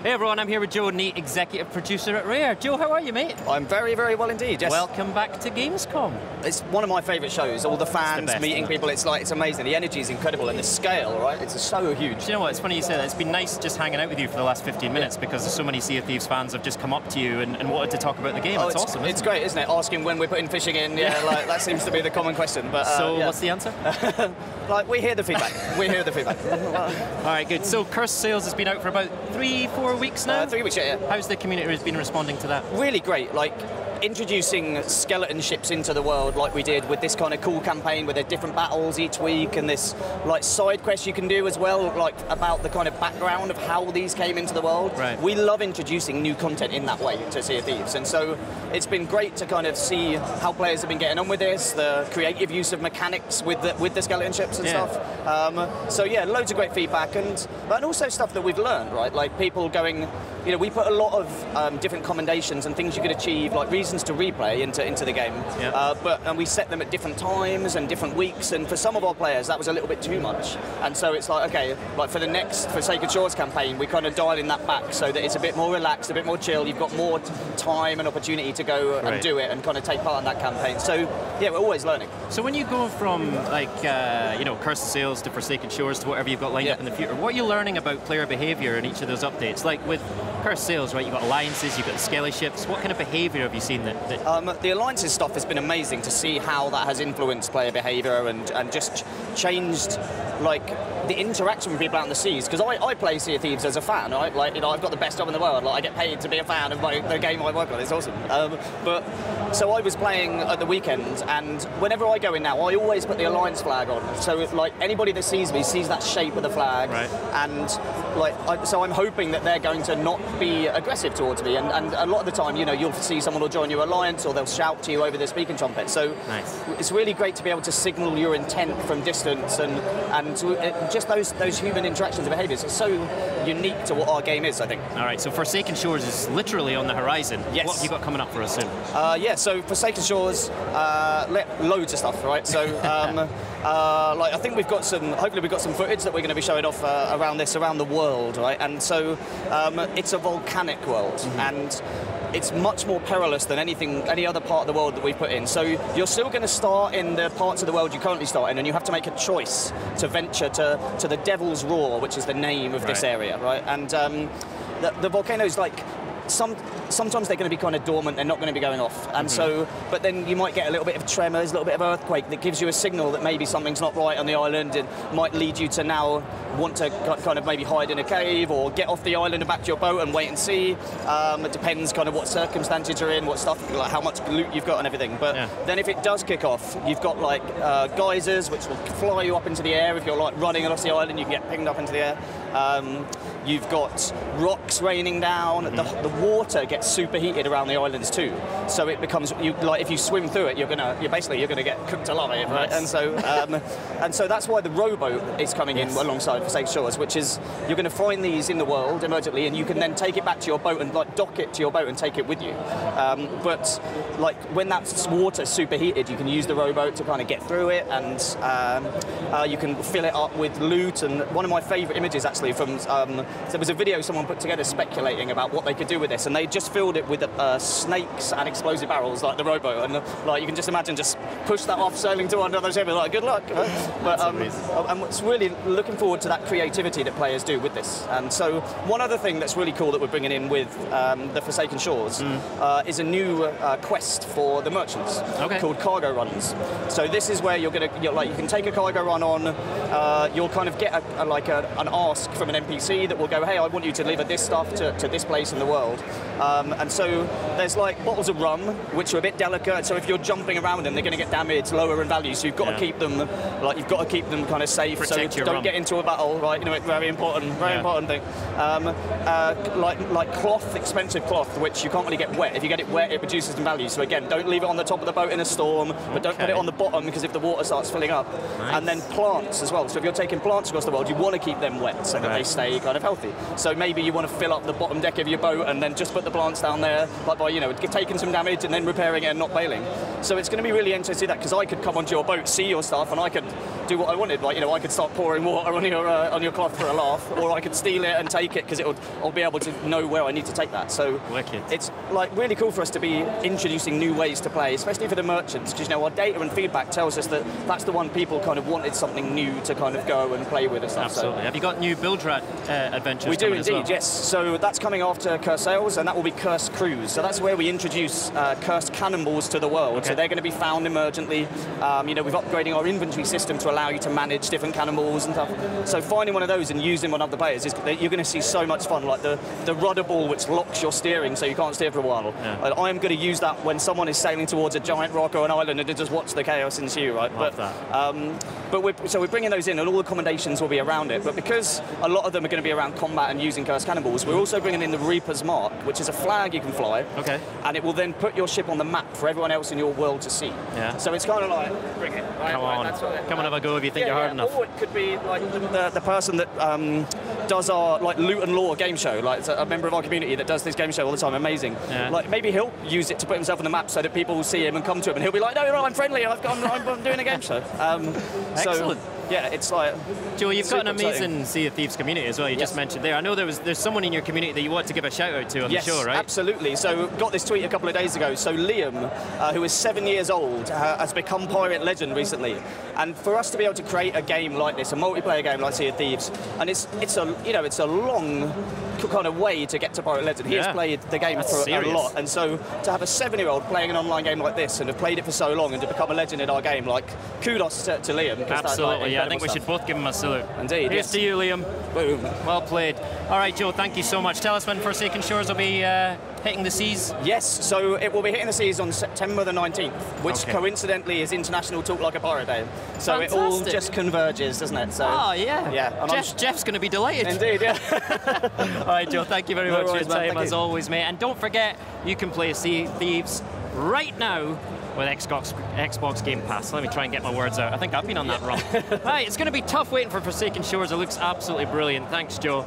Hey everyone, I'm here with Joe, Neate, executive producer at Rare. Joe, how are you, mate? I'm very, very well indeed, yes. Welcome back to Gamescom. It's one of my favourite shows. All the fans, meeting people, it's amazing. The energy is incredible and the scale, right? It's so huge. Do you know what, it's funny you say that. It's been nice just hanging out with you for the last 15 minutes because there's so many Sea of Thieves fans have just come up to you and wanted to talk about the game. It's awesome, It's great, isn't it? Asking when we're putting fishing in, like, that seems to be the common question. But so what's the answer? Like, we hear the feedback. We hear the feedback. All right, good. So Cursed Sails has been out for about 3-4 weeks now? 3 weeks, yeah. How's the community been responding to that? Really great. Like, introducing skeleton ships into the world like we did with this kind of cool campaign where there are different battles each week and this like side quest you can do as well, like about the kind of background of how these came into the world. Right. We love introducing new content in that way to Sea of Thieves, and so it's been great to kind of see how players have been getting on with this, the creative use of mechanics with the skeleton ships and stuff. So yeah, loads of great feedback and also stuff that we've learned, right? Like people going, you know, we put a lot of different commendations and things you could achieve, like reasons to replay into the game. And we set them at different times and different weeks, and for some of our players that was a little bit too much. And so it's like, okay, like for the next Forsaken Shores campaign, we kind of dialing that back so that it's a bit more relaxed, a bit more chill. You've got more time and opportunity to go and do it and kind of take part in that campaign. So yeah, we're always learning. So when you go from like you know, Cursed Sails to Forsaken Shores to whatever you've got lined up in the future, what are you learning about player behaviour in each of those updates? Like with Cursed Sails, right, you've got alliances, you've got the skelly ships. What kind of behaviour have you seen that the alliances stuff has been amazing to see how that has influenced player behaviour and just changed like the interaction with people out in the seas, because I play Sea of Thieves as a fan, right? Like, you know, I've got the best job in the world. Like, I get paid to be a fan of the game I work on. It's awesome. So I was playing at the weekend, and whenever I go in now, I always put the Alliance flag on. So like anybody that sees me sees that shape of the flag, and like so I'm hoping that they're going to not be aggressive towards me. And a lot of the time, you know, you'll see someone will join your alliance or they'll shout to you over the speaking trumpet. So it's really great to be able to signal your intent from distance and just those human interactions and behaviours. It's so unique to what our game is, I think. All right, so Forsaken Shores is literally on the horizon. Yes. What have you got coming up for us soon? So Forsaken Shores, loads of stuff, right? So like I think hopefully we've got some footage that we're going to be showing off around the world, right? And so it's a volcanic world, and it's much more perilous than any other part of the world that we've put in. So you're still going to start in the parts of the world you currently start in, and you have to make a choice to venture to the Devil's Roar, which is the name of this area, right? And the volcanoes, like, sometimes they're going to be kind of dormant, they're not going to be going off, and so, but then you might get a little bit of tremors, a little bit of earthquake that gives you a signal that maybe something's not right on the island. It might lead you to now want to kind of maybe hide in a cave or get off the island and back to your boat and wait and see. It depends kind of what circumstances you're in, what stuff, like how much loot you've got and everything. But then if it does kick off, you've got like geysers which will fly you up into the air. If you're like running across the island, you can get pinged up into the air. You've got rocks raining down. The water gets superheated around the islands too, so it becomes like if you swim through it, you're gonna get cooked alive, right? And so that's why the rowboat is coming in alongside Forsaken Shores, which is you're going to find these in the world emergently, and you can then take it back to your boat and like dock it to your boat and take it with you. But like when that water's superheated, you can use the rowboat to kind of get through it, and you can fill it up with loot. And one of my favourite images actually from there was a video someone put together speculating about what they could do with this, and they just filled it with snakes and explosive barrels like the rowboat, and like you can just imagine just push that off sailing to another ship and like good luck. But I'm really looking forward to that creativity that players do with this. And so one other thing that's really cool that we're bringing in with the Forsaken Shores is a new quest for the merchants called cargo runs. So this is where you can take a cargo run on, you'll kind of get an ask from an NPC that will go, hey, I want you to deliver this stuff to this place in the world. And so there's like bottles of rum, which are a bit delicate, so if you're jumping around them, they're going to get damaged, lower in value, so you've got to keep them, kind of safe, protect so don't get into a battle, right? You know, very important thing. Like cloth, expensive cloth, which you can't really get wet. If you get it wet, it reduces in value, so again, don't leave it on the top of the boat in a storm, but don't put it on the bottom, because if the water starts filling up. And then plants as well, so if you're taking plants across the world, you want to keep them wet so that they stay kind of healthy. So maybe you want to fill up the bottom deck of your boat and then just put the plants down there, like by, you know, taking some damage and then repairing it and not bailing. So it's going to be really interesting to see that, because I could come onto your boat, see your stuff, and I could do what I wanted. Like, you know, I could start pouring water on your cloth for a laugh, or I could steal it and take it, because I'll be able to know where I need to take that. So wicked. It's like really cool for us to be introducing new ways to play, especially for the merchants, because, you know, our data and feedback tells us that that's the one people kind of wanted something new to kind of go and play with and stuff. Absolutely. So. Have you got new build rat adventures? We do indeed, well? yes. So that's coming after Cursed Sails, and that will be Cursed Crews. So that's where we introduce cursed cannonballs to the world. Okay. So they're going to be found emergently. You know, we've upgrading our inventory system to allow you to manage different cannonballs and stuff. So finding one of those and using one of the players, you're going to see so much fun. Like the rudder ball, which locks your steering so you can't steer for a while. Yeah. I am going to use that when someone is sailing towards a giant rock or an island and to just watch the chaos ensue, right? Love that. So we're bringing those in, and all the commendations will be around it. But because a lot of them are going to be around combat and using cursed cannonballs, we're also bringing in the Reaper's Mark, which is a flag you can fly. Okay. And it will then put your ship on the map for everyone else in your world to see. Yeah. So it's kind of like, bring it. Right, Come on. Come on, have a go if you think you're hard enough. Or it could be like the person that does our like loot and lore game show. Like, it's a member of our community that does this game show all the time. Amazing. Yeah. Like, maybe he'll use it to put himself on the map so that people will see him and come to him, and he'll be like, no, I'm friendly. I'm doing a game show. Excellent. Yeah, it's like... Joe, you've got an amazing Sea of Thieves community as well, you just mentioned there. I know there's someone in your community that you want to give a shout out to on the show, right? Yes, absolutely. So got this tweet a couple of days ago. So Liam, who is 7 years old, has become Pirate Legend recently. And for us to be able to create a game like this, a multiplayer game like Sea of Thieves, and it's a long kind of way to get to Pirate Legend. He has played the game for a lot, and so to have a 7-year-old playing an online game like this and have played it for so long and to become a legend in our game, like, kudos to Liam. Absolutely, I think we should both give him a salute. Indeed. Here's to you, Liam. Boom. Well played. All right, Joe, thank you so much. Tell us when Forsaken Shores will be hitting the seas. Yes, so it will be hitting the seas on September the 19th, which coincidentally is International Talk Like a Pirate Day. So it all just converges, doesn't it? So, yeah. Jeff's going to be delighted. Indeed, yeah. All right, Joe, thank you very much for your time, as always, mate. And don't forget, you can play Sea of Thieves right now with Xbox Game Pass. Let me try and get my words out. I think I've been on that wrong. Right, it's going to be tough waiting for Forsaken Shores. It looks absolutely brilliant. Thanks, Joe.